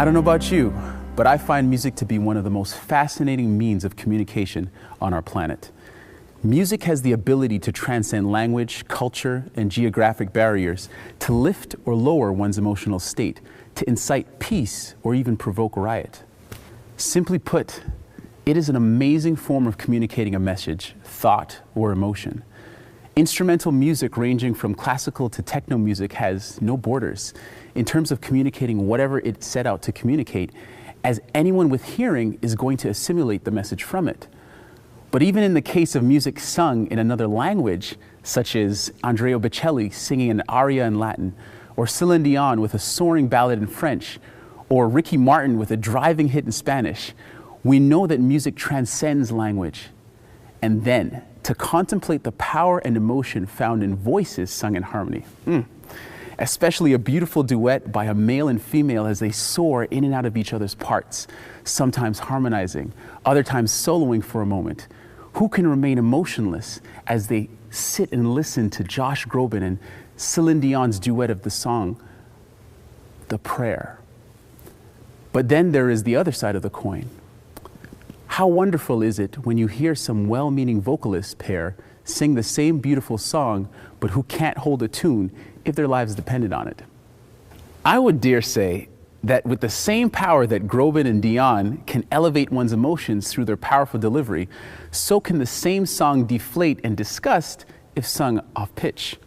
I don't know about you, but I find music to be one of the most fascinating means of communication on our planet. Music has the ability to transcend language, culture, and geographic barriers, to lift or lower one's emotional state, to incite peace or even provoke riot. Simply put, it is an amazing form of communicating a message, thought, or emotion. Instrumental music ranging from classical to techno music has no borders in terms of communicating whatever it set out to communicate, as anyone with hearing is going to assimilate the message from it. But even in the case of music sung in another language, such as Andrea Bocelli singing an aria in Latin, or Celine Dion with a soaring ballad in French, or Ricky Martin with a driving hit in Spanish, we know that music transcends language. And then, to contemplate the power and emotion found in voices sung in harmony. Especially a beautiful duet by a male and female as they soar in and out of each other's parts, sometimes harmonizing, other times soloing for a moment. Who can remain emotionless as they sit and listen to Josh Groban and Celine Dion's duet of the song, The Prayer? But then there is the other side of the coin. How wonderful is it when you hear some well-meaning vocalist pair sing the same beautiful song, but who can't hold a tune if their lives depended on it? I would dare say that with the same power that Groban and Dion can elevate one's emotions through their powerful delivery, so can the same song deflate and disgust if sung off pitch.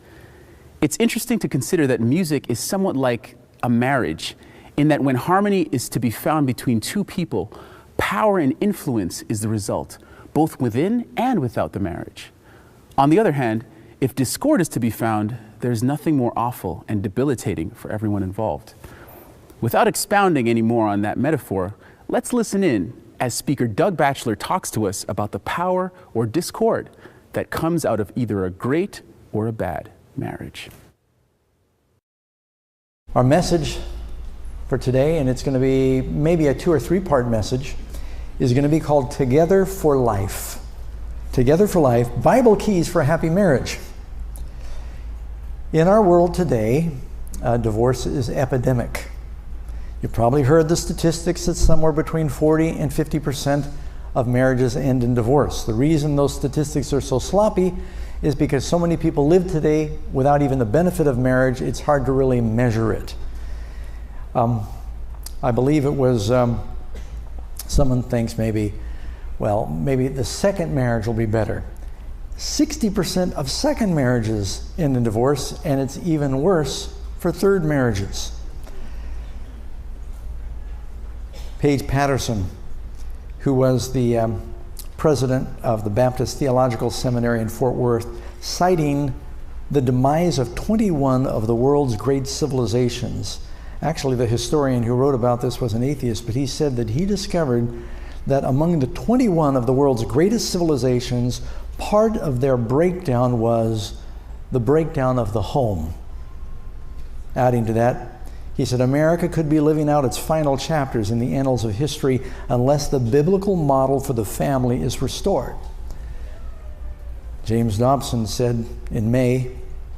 It's interesting to consider that music is somewhat like a marriage, in that when harmony is to be found between two people, power and influence is the result, both within and without the marriage. On the other hand, if discord is to be found, there's nothing more awful and debilitating for everyone involved. Without expounding any more on that metaphor, let's listen in as speaker Doug Batchelor talks to us about the power or discord that comes out of either a great or a bad marriage. Our message for today, and it's going to be maybe a 2 or 3 part message, is going to be called Together for Life. Together for Life, Bible Keys for a Happy Marriage. In our world today, divorce is epidemic. You've probably heard the statistics that somewhere between 40 and 50% of marriages end in divorce. The reason those statistics are so sloppy is because so many people live today without even the benefit of marriage, it's hard to really measure it. I believe it was, someone thinks maybe the second marriage will be better. 60% of second marriages end in divorce, and it's even worse for third marriages. Paige Patterson, who was the president of the Baptist Theological Seminary in Fort Worth, citing the demise of 21 of the world's great civilizations. Actually, the historian who wrote about this was an atheist, but he said that he discovered that among the 21 of the world's greatest civilizations, part of their breakdown was the breakdown of the home. Adding to that, he said, America could be living out its final chapters in the annals of history unless the biblical model for the family is restored. James Dobson said in May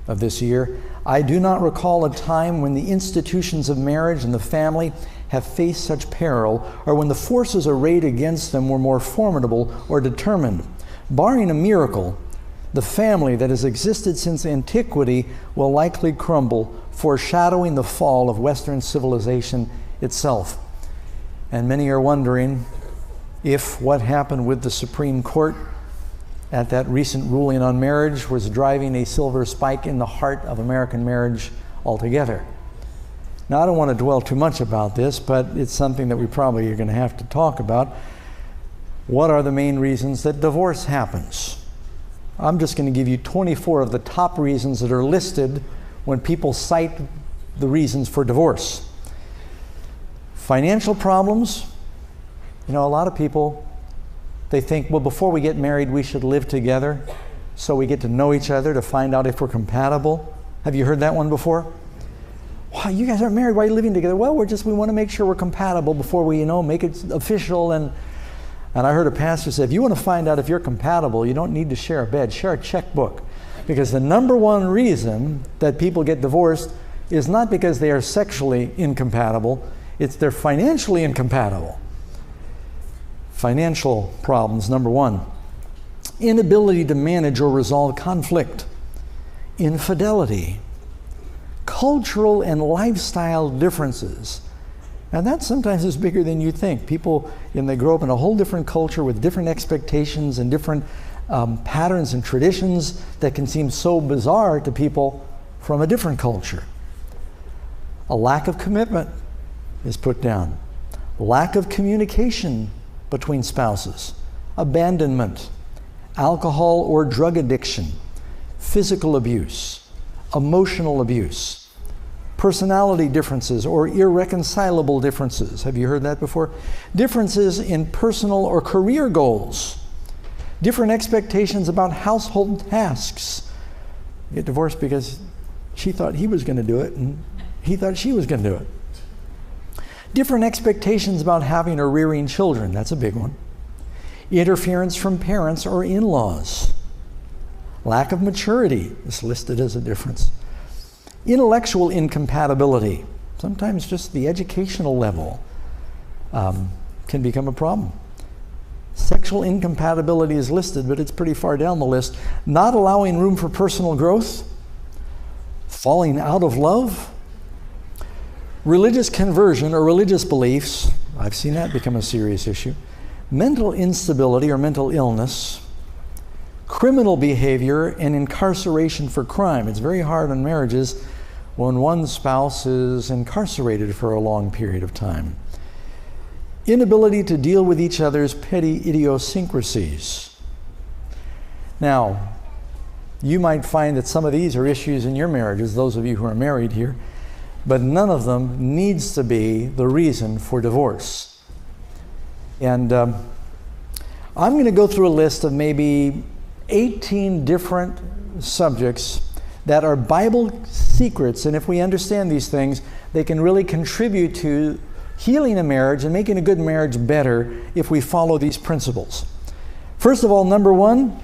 of this year, I do not recall a time when the institutions of marriage and the family have faced such peril, or when the forces arrayed against them were more formidable or determined. Barring a miracle, the family that has existed since antiquity will likely crumble, foreshadowing the fall of Western civilization itself. And many are wondering if what happened with the Supreme Court at that recent ruling on marriage was driving a silver spike in the heart of American marriage altogether. Now, I don't want to dwell too much about this, but it's something that we probably are going to have to talk about. What are the main reasons that divorce happens? I'm just going to give you 24 of the top reasons that are listed when people cite the reasons for divorce. Financial problems. You know, a lot of people, they think, well, before we get married, we should live together so we get to know each other to find out if we're compatible. Have you heard that one before? Wow, you guys aren't married, why are you living together? Well, we want to make sure we're compatible before we, make it official. And I heard a pastor say, if you want to find out if you're compatible, you don't need to share a bed, share a checkbook. Because the number one reason that people get divorced is not because they are sexually incompatible, They're financially incompatible. Financial problems, number one. Inability to manage or resolve conflict. Infidelity. Cultural and lifestyle differences. And that sometimes is bigger than you think. People, they grow up in a whole different culture with different expectations and different patterns and traditions that can seem so bizarre to people from a different culture. A lack of commitment is put down. Lack of communication between spouses. Abandonment. Alcohol or drug addiction. Physical abuse. Emotional abuse. Personality differences or irreconcilable differences. Have you heard that before? Differences in personal or career goals. Different expectations about household tasks. You get divorced because she thought he was going to do it and he thought she was going to do it. Different expectations about having or rearing children. That's a big one. Interference from parents or in-laws. Lack of maturity is listed as a difference. Intellectual incompatibility. Sometimes just the educational level can become a problem. Sexual incompatibility is listed, but it's pretty far down the list. Not allowing room for personal growth. Falling out of love. Religious conversion or religious beliefs. I've seen that become a serious issue. Mental instability or mental illness. Criminal behavior and incarceration for crime. It's very hard on marriages when one spouse is incarcerated for a long period of time. Inability to deal with each other's petty idiosyncrasies. Now, you might find that some of these are issues in your marriages, those of you who are married here, but none of them needs to be the reason for divorce. And I'm going to go through a list of maybe 18 different subjects that are Bible secrets, and if we understand these things, they can really contribute to healing a marriage and making a good marriage better if we follow these principles. First of all, number one,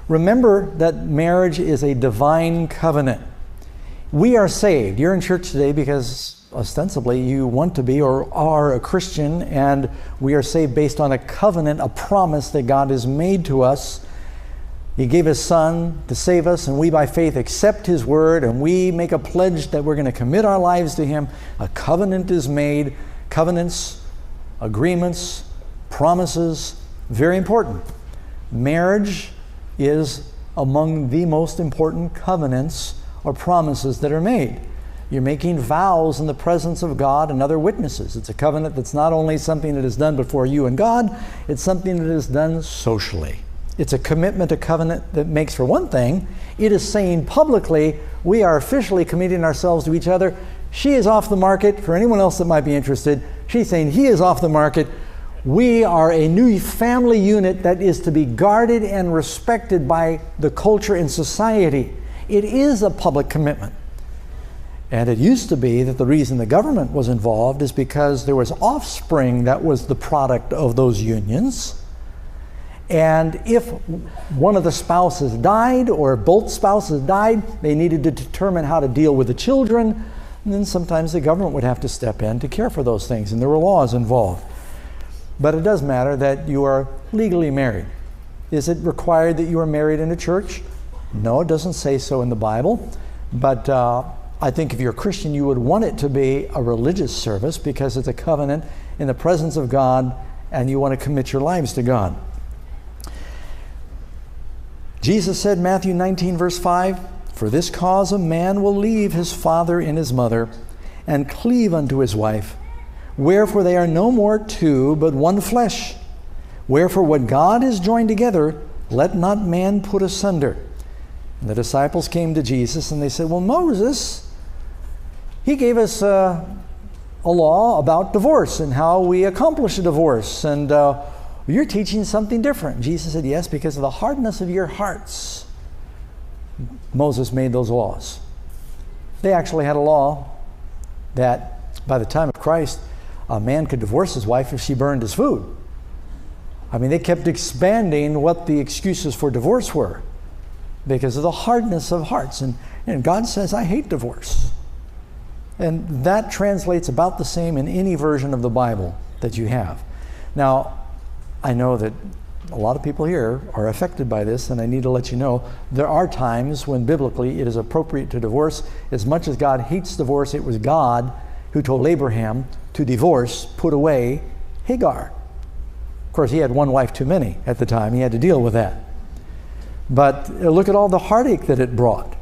remember that marriage is a divine covenant. We are saved. You're in church today because ostensibly you want to be or are a Christian, and we are saved based on a covenant, a promise that God has made to us. He gave His Son to save us, and we by faith accept His word, and we make a pledge that we're going to commit our lives to Him. A covenant is made. Covenants, agreements, promises, very important. Marriage is among the most important covenants or promises that are made. You're making vows in the presence of God and other witnesses. It's a covenant that's not only something that is done before you and God, it's something that is done socially. It's a commitment, a covenant that makes, for one thing, it is saying publicly, we are officially committing ourselves to each other. She is off the market. For anyone else that might be interested, she's saying he is off the market. We are a new family unit that is to be guarded and respected by the culture and society. It is a public commitment. And it used to be that the reason the government was involved is because there was offspring that was the product of those unions. And if one of the spouses died or both spouses died, they needed to determine how to deal with the children. And then sometimes the government would have to step in to care for those things, and there were laws involved. But it does matter that you are legally married. Is it required that you are married in a church? No, it doesn't say so in the Bible. But I think if you're a Christian, you would want it to be a religious service because it's a covenant in the presence of God, and you want to commit your lives to God. Jesus said, Matthew 19, verse 5, "For this cause a man will leave his father and his mother, and cleave unto his wife. Wherefore they are no more two, but one flesh. Wherefore what God has joined together, let not man put asunder." And the disciples came to Jesus and they said, well, Moses, he gave us a law about divorce and how we accomplish a divorce. And you're teaching something different. Jesus said, yes, because of the hardness of your hearts, Moses made those laws. They actually had a law that by the time of Christ, a man could divorce his wife if she burned his food. I mean, they kept expanding what the excuses for divorce were because of the hardness of hearts. And God says, I hate divorce. And that translates about the same in any version of the Bible that you have. Now, I know that a lot of people here are affected by this, and I need to let you know there are times when biblically it is appropriate to divorce. As much as God hates divorce, it was God who told Abraham to divorce, put away Hagar. Of course, he had one wife too many at the time. He had to deal with that. But look at all the heartache that it brought.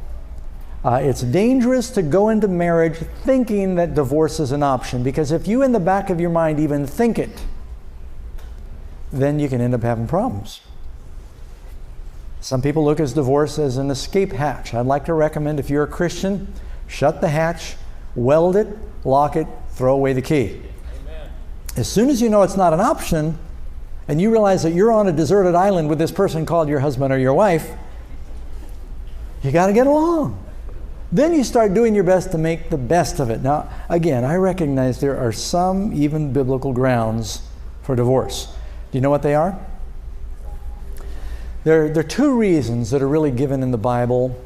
It's dangerous to go into marriage thinking that divorce is an option, because if you in the back of your mind even think it, then you can end up having problems. Some people look at divorce as an escape hatch. I'd like to recommend, if you're a Christian, shut the hatch, weld it, lock it, throw away the key. Amen. As soon as you know it's not an option, and you realize that you're on a deserted island with this person called your husband or your wife, you got to get along. Then you start doing your best to make the best of it. Now, again, I recognize there are some even biblical grounds for divorce. Do you know what they are? There are two reasons that are really given in the Bible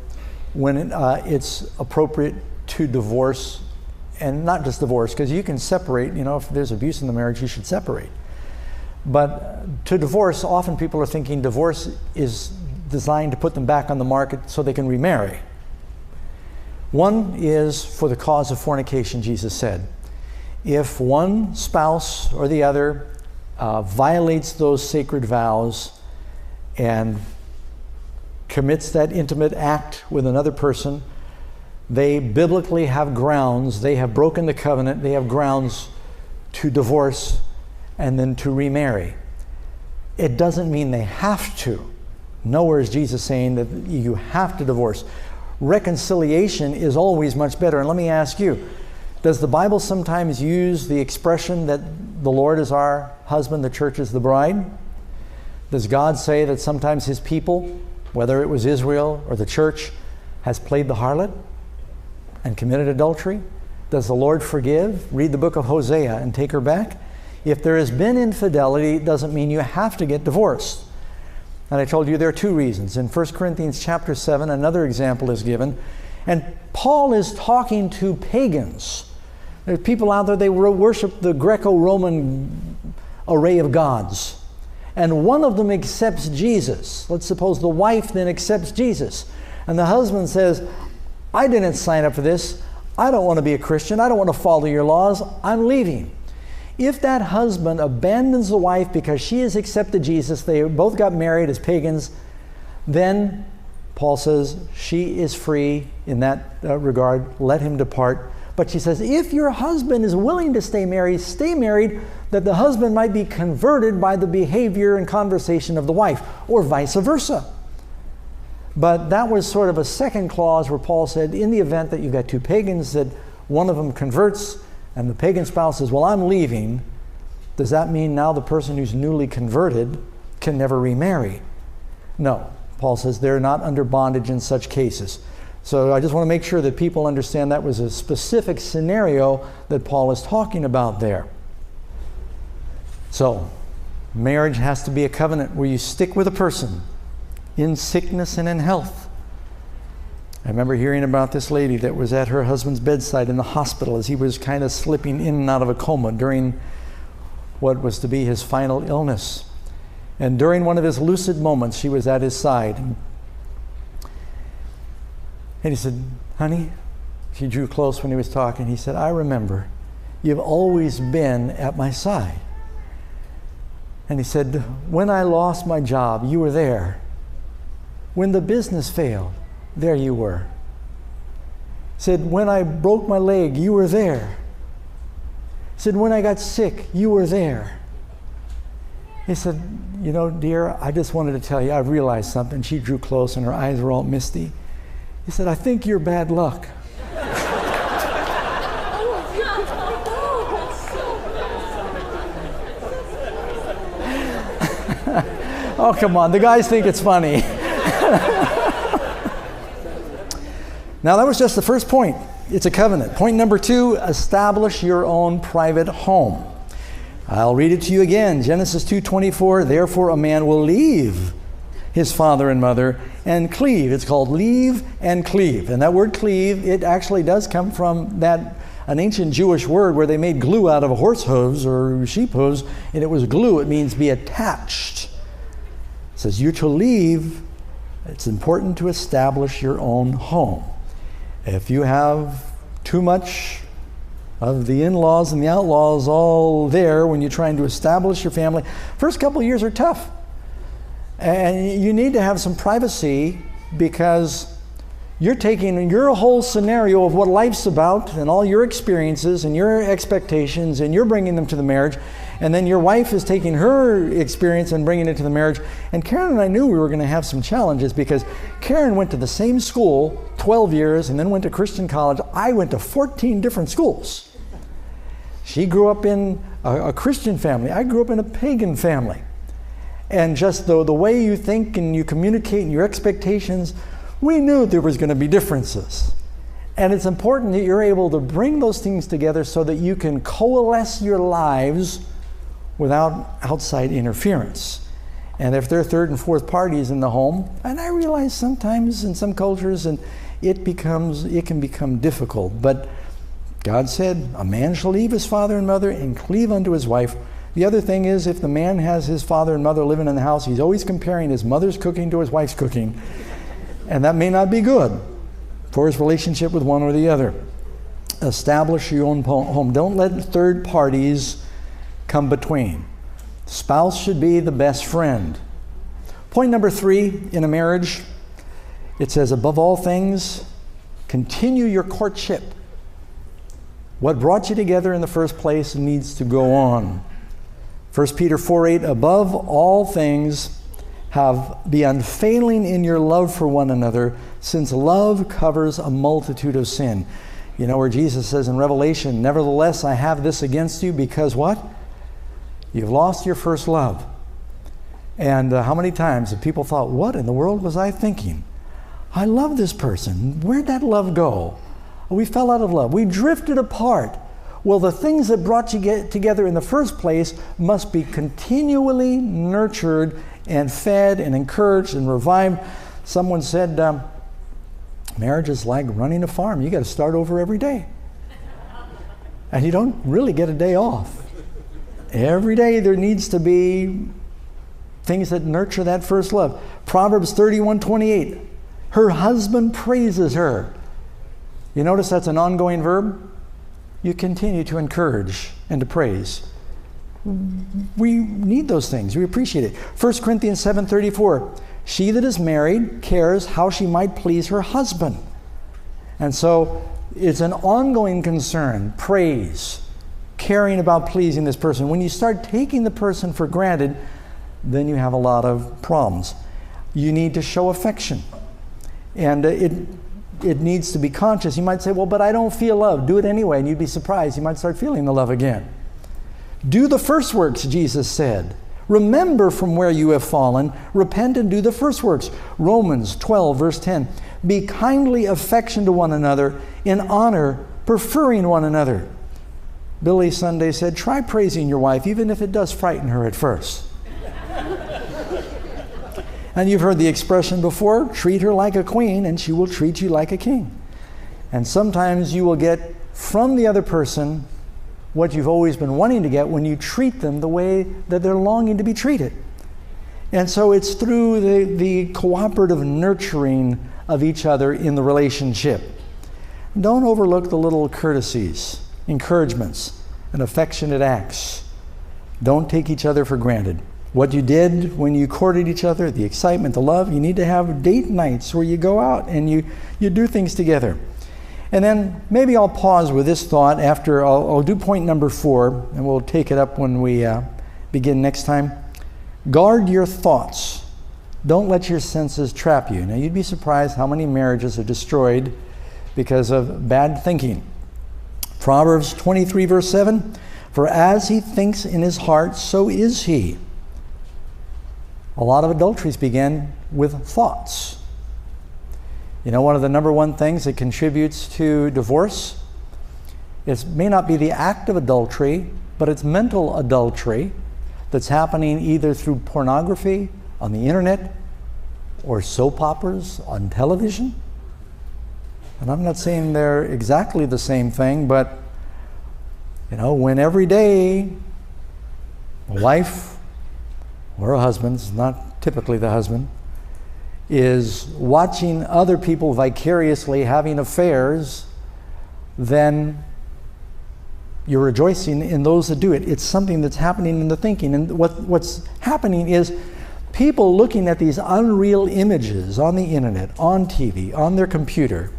when it's appropriate to divorce, and not just divorce, because you can separate. You know, if there's abuse in the marriage, you should separate. But to divorce, often people are thinking divorce is designed to put them back on the market so they can remarry. One is for the cause of fornication, Jesus said. If one spouse or the other violates those sacred vows and commits that intimate act with another person, they biblically have grounds, they have broken the covenant, they have grounds to divorce and then to remarry. It doesn't mean they have to. Nowhere is Jesus saying that you have to divorce. Reconciliation is always much better. And let me ask you, does the Bible sometimes use the expression that the Lord is our husband, the church is the bride? Does God say that sometimes his people, whether it was Israel or the church, has played the harlot and committed adultery? Does the Lord forgive? Read the book of Hosea and take her back. If there has been infidelity, it doesn't mean you have to get divorced. And I told you there are two reasons. In 1 Corinthians chapter 7, another example is given. And Paul is talking to pagans. There are people out there, they worship the Greco-Roman array of gods. And one of them accepts Jesus. Let's suppose the wife then accepts Jesus. And the husband says, I didn't sign up for this. I don't want to be a Christian. I don't want to follow your laws. I'm leaving. If that husband abandons the wife because she has accepted Jesus, they both got married as pagans, then Paul says she is free in that regard. Let him depart. But she says, if your husband is willing to stay married, that the husband might be converted by the behavior and conversation of the wife, or vice versa. But that was sort of a second clause where Paul said, in the event that you've got two pagans, that one of them converts, and the pagan spouse says, well, I'm leaving, does that mean now the person who's newly converted can never remarry? No. Paul says they're not under bondage in such cases. So I just want to make sure that people understand that was a specific scenario that Paul is talking about there. So, marriage has to be a covenant where you stick with a person in sickness and in health. I remember hearing about this lady that was at her husband's bedside in the hospital as he was kind of slipping in and out of a coma during what was to be his final illness. And during one of his lucid moments, she was at his side. And he said, honey, she drew close when he was talking. He said, I remember, you've always been at my side. And he said, when I lost my job, you were there. When the business failed, there you were. He said, when I broke my leg, you were there. He said, when I got sick, you were there. He said, you know, dear, I just wanted to tell you, I realized something. She drew close and her eyes were all misty. He said, I think you're bad luck. Oh, come on, the guys think it's funny. Now, that was just the first point. It's a covenant. Point number 2, establish your own private home. I'll read it to you again. Genesis 2:24, therefore a man will leave his father and mother and cleave. It's called leave and cleave. And that word cleave, it actually does come from that an ancient Jewish word where they made glue out of a horse hooves or sheep hooves, and it was glue. It means be attached. It says you're to leave. It's important to establish your own home. If you have too much of the in-laws and the outlaws all there when you're trying to establish your family, first couple of years are tough. And you need to have some privacy, because you're taking your whole scenario of what life's about and all your experiences and your expectations, and you're bringing them to the marriage. And then your wife is taking her experience and bringing it to the marriage. And Karen and I knew we were going to have some challenges, because Karen went to the same school 12 years and then went to Christian college. I went to 14 different schools. She grew up in a Christian family. I grew up in a pagan family. And just the way you think and you communicate and your expectations, we knew there was going to be differences. And it's important that you're able to bring those things together so that you can coalesce your lives without outside interference. And if there are third and fourth parties in the home, and I realize sometimes in some cultures and it can become difficult, but God said, a man shall leave his father and mother and cleave unto his wife. The other thing is, if the man has his father and mother living in the house, he's always comparing his mother's cooking to his wife's cooking. And that may not be good for his relationship with one or the other. Establish your own home. Don't let third parties come between. Spouse should be the best friend. Point number 3 in a marriage, it says, above all things, continue your courtship. What brought you together in the first place needs to go on. 1 Peter 4:8, above all things, be unfailing in your love for one another, since love covers a multitude of sin. You know where Jesus says in Revelation, nevertheless, I have this against you, because what? You've lost your first love. And how many times have people thought, what in the world was I thinking? I love this person. Where'd that love go? We fell out of love. We drifted apart. Well, the things that brought you together in the first place must be continually nurtured and fed and encouraged and revived. Someone said, marriage is like running a farm. You got to start over every day. And you don't really get a day off. Every day there needs to be things that nurture that first love. Proverbs 31:28. Her husband praises her. You notice that's an ongoing verb? You continue to encourage and to praise. We need those things. We appreciate it. 1 Corinthians 7:34. She that is married cares how she might please her husband. And so it's an ongoing concern, praise, caring about pleasing this person. When you start taking the person for granted, then you have a lot of problems. You need to show affection. And it needs to be conscious. You might say, well, but I don't feel love. Do it anyway, and you'd be surprised. You might start feeling the love again. Do the first works, Jesus said. Remember from where you have fallen. Repent and do the first works. Romans 12, verse 10. Be kindly affectioned to one another, in honor, preferring one another. Billy Sunday said, try praising your wife, even if it does frighten her at first. And you've heard the expression before, treat her like a queen and she will treat you like a king. And sometimes you will get from the other person what you've always been wanting to get when you treat them the way that they're longing to be treated. And so it's through the cooperative nurturing of each other in the relationship. Don't overlook the little courtesies, encouragements, and affectionate acts. Don't take each other for granted. What you did when you courted each other, the excitement, the love, you need to have date nights where you go out and you do things together. And then maybe I'll pause with this thought after I'll do point number 4, and we'll take it up when we begin next time. Guard your thoughts. Don't let your senses trap you. Now, you'd be surprised how many marriages are destroyed because of bad thinking. Proverbs 23, verse 7, for as he thinks in his heart, so is he. A lot of adulteries begin with thoughts. You know, one of the number one things that contributes to divorce, it may not be the act of adultery, but it's mental adultery that's happening either through pornography on the internet or soap operas on television. And I'm not saying they're exactly the same thing, but When every day a wife or a husband, it's not typically the husband, is watching other people vicariously having affairs, then you're rejoicing in those that do it. It's something that's happening in the thinking. And what's happening is people looking at these unreal images on the internet, on TV, on their computer,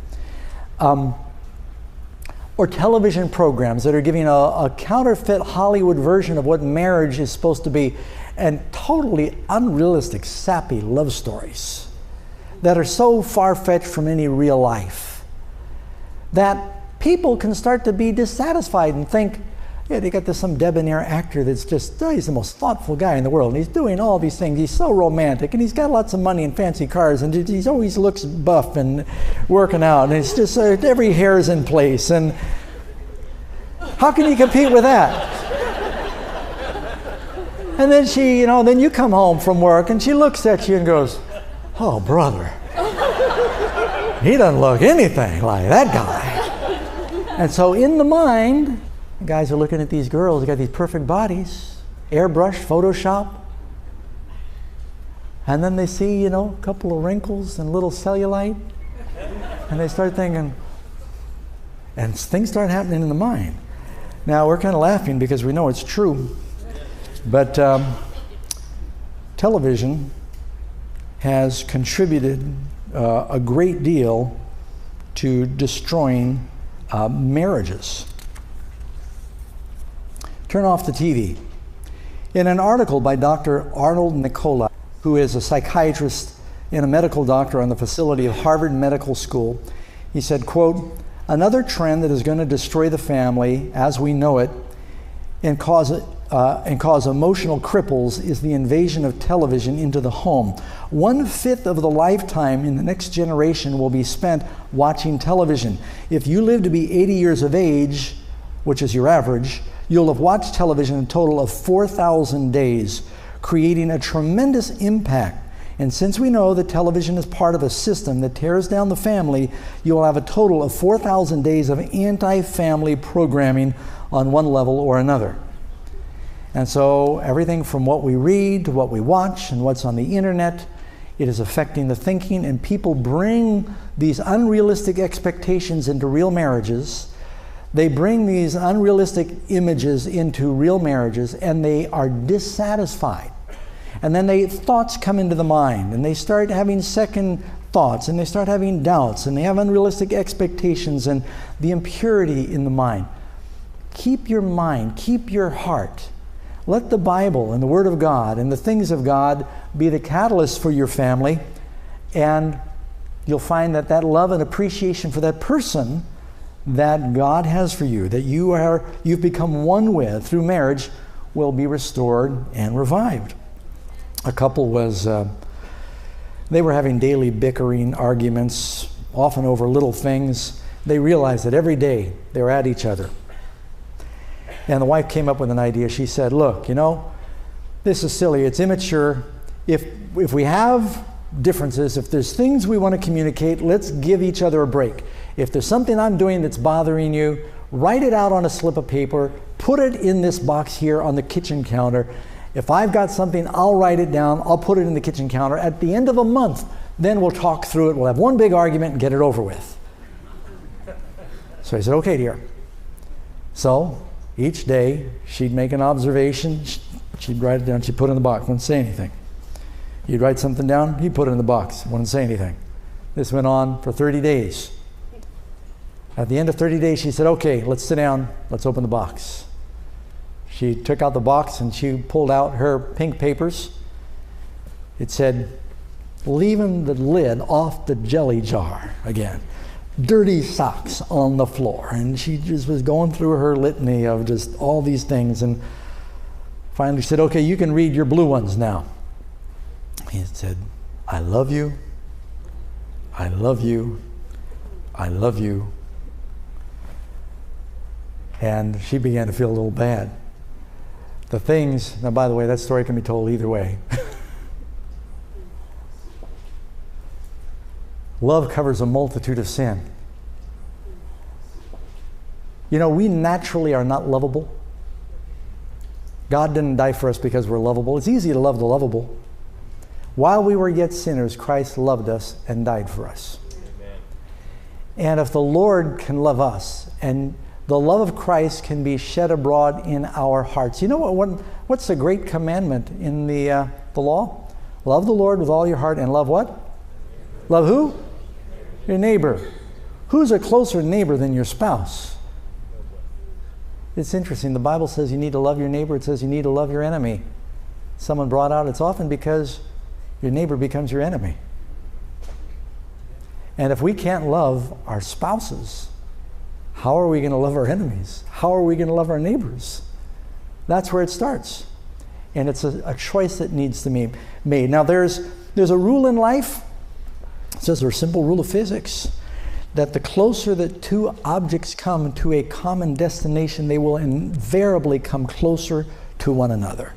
or television programs that are giving a counterfeit Hollywood version of what marriage is supposed to be, and totally unrealistic, sappy love stories that are so far-fetched from any real life that people can start to be dissatisfied and think, yeah, they got some debonair actor that's just, he's the most thoughtful guy in the world, and he's doing all these things, he's so romantic, and he's got lots of money and fancy cars, and he always looks buff and working out, and it's just every hair is in place, and how can you compete with that? And then then you come home from work, and she looks at you and goes, oh, brother, he doesn't look anything like that guy. And so in the mind, the guys are looking at these girls, they got these perfect bodies, airbrushed, Photoshop. And then they see, a couple of wrinkles and a little cellulite. And they start thinking, and things start happening in the mind. Now, we're kind of laughing because we know it's true. But television has contributed a great deal to destroying marriages. Turn off the TV. In an article by Dr. Arnold Nicola, who is a psychiatrist and a medical doctor on the facility of Harvard Medical School, he said, quote, another trend that is going to destroy the family as we know it and cause emotional cripples is the invasion of television into the home. 1/5 of the lifetime in the next generation will be spent watching television. If you live to be 80 years of age, which is your average, you'll have watched television a total of 4,000 days, creating a tremendous impact. And since we know that television is part of a system that tears down the family, you will have a total of 4,000 days of anti-family programming on one level or another. And so everything from what we read to what we watch and what's on the internet, it is affecting the thinking, and people bring these unrealistic expectations into real marriages. They bring these unrealistic images into real marriages, and they are dissatisfied. And then thoughts come into the mind, and they start having second thoughts, and they start having doubts, and they have unrealistic expectations and the impurity in the mind. Keep your mind, keep your heart. Let the Bible and the Word of God and the things of God be the catalyst for your family, and you'll find that love and appreciation for that person that God has for you, that you've become one with through marriage, will be restored and revived. A couple they were having daily bickering arguments, often over little things. They realized that every day they were at each other. And the wife came up with an idea. She said, look, this is silly, it's immature. If we have differences, if there's things we want to communicate, let's give each other a break. If there's something I'm doing that's bothering you, write it out on a slip of paper, put it in this box here on the kitchen counter. If I've got something, I'll write it down, I'll put it in the kitchen counter. At the end of a month, then we'll talk through it, we'll have one big argument and get it over with. So I said, okay, dear. So each day she'd make an observation, she'd write it down, she'd put it in the box, wouldn't say anything. You'd write something down, he'd put it in the box, wouldn't say anything. This went on for 30 days. At the end of 30 days, she said, okay, let's sit down, let's open the box. She took out the box and she pulled out her pink papers. It said, leaving the lid off the jelly jar again. Dirty socks on the floor. And she just was going through her litany of just all these things, and finally said, okay, you can read your blue ones now. He said, I love you, I love you, I love you. And she began to feel a little bad. The things, now by the way, that story can be told either way. Love covers a multitude of sin. You know, we naturally are not lovable. God didn't die for us because we're lovable. It's easy to love the lovable. While we were yet sinners, Christ loved us and died for us. Amen. And if the Lord can love us, and the love of Christ can be shed abroad in our hearts. You know what's the great commandment in the law? Love the Lord with all your heart and love what? Love who? Your neighbor. Who's a closer neighbor than your spouse? It's interesting. The Bible says you need to love your neighbor. It says you need to love your enemy. Someone brought out, it's often because your neighbor becomes your enemy. And if we can't love our spouses, how are we going to love our enemies? How are we going to love our neighbors? That's where it starts. And it's a choice that needs to be made. Now there's a rule in life. It says there's a simple rule of physics, that the closer that two objects come to a common destination, they will invariably come closer to one another.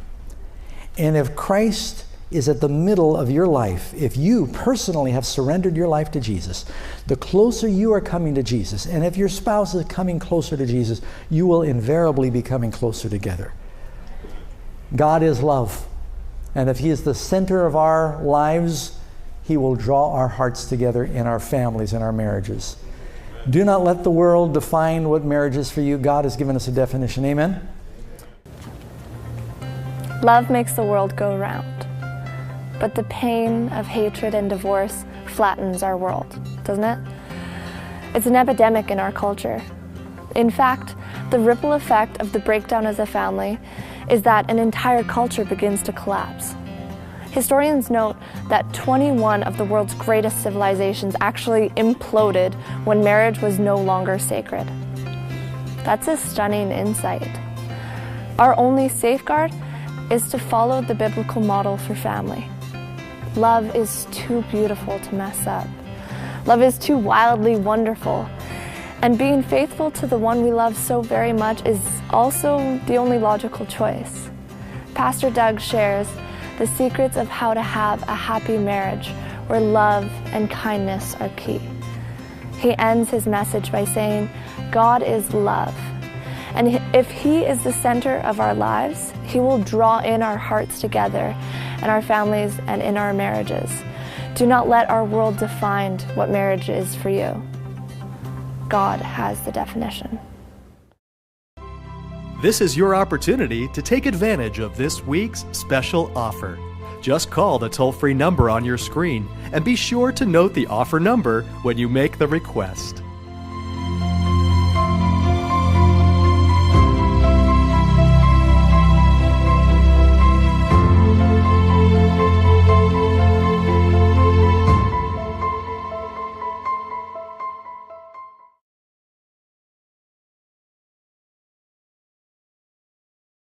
And if Christ is at the middle of your life, if you personally have surrendered your life to Jesus, the closer you are coming to Jesus, and if your spouse is coming closer to Jesus, you will invariably be coming closer together. God is love. And if He is the center of our lives, He will draw our hearts together in our families and our marriages. Do not let the world define what marriage is for you. God has given us a definition. Amen? Love makes the world go round. But the pain of hatred and divorce flattens our world, doesn't it? It's an epidemic in our culture. In fact, the ripple effect of the breakdown as a family is that an entire culture begins to collapse. Historians note that 21 of the world's greatest civilizations actually imploded when marriage was no longer sacred. That's a stunning insight. Our only safeguard is to follow the biblical model for family. Love is too beautiful to mess up. Love is too wildly wonderful. And being faithful to the one we love so very much is also the only logical choice. Pastor Doug shares the secrets of how to have a happy marriage where love and kindness are key. He ends his message by saying, God is love. And if He is the center of our lives, He will draw in our hearts together and our families and in our marriages. Do not let our world define what marriage is for you. God has the definition. This is your opportunity to take advantage of this week's special offer. Just call the toll-free number on your screen and be sure to note the offer number when you make the request.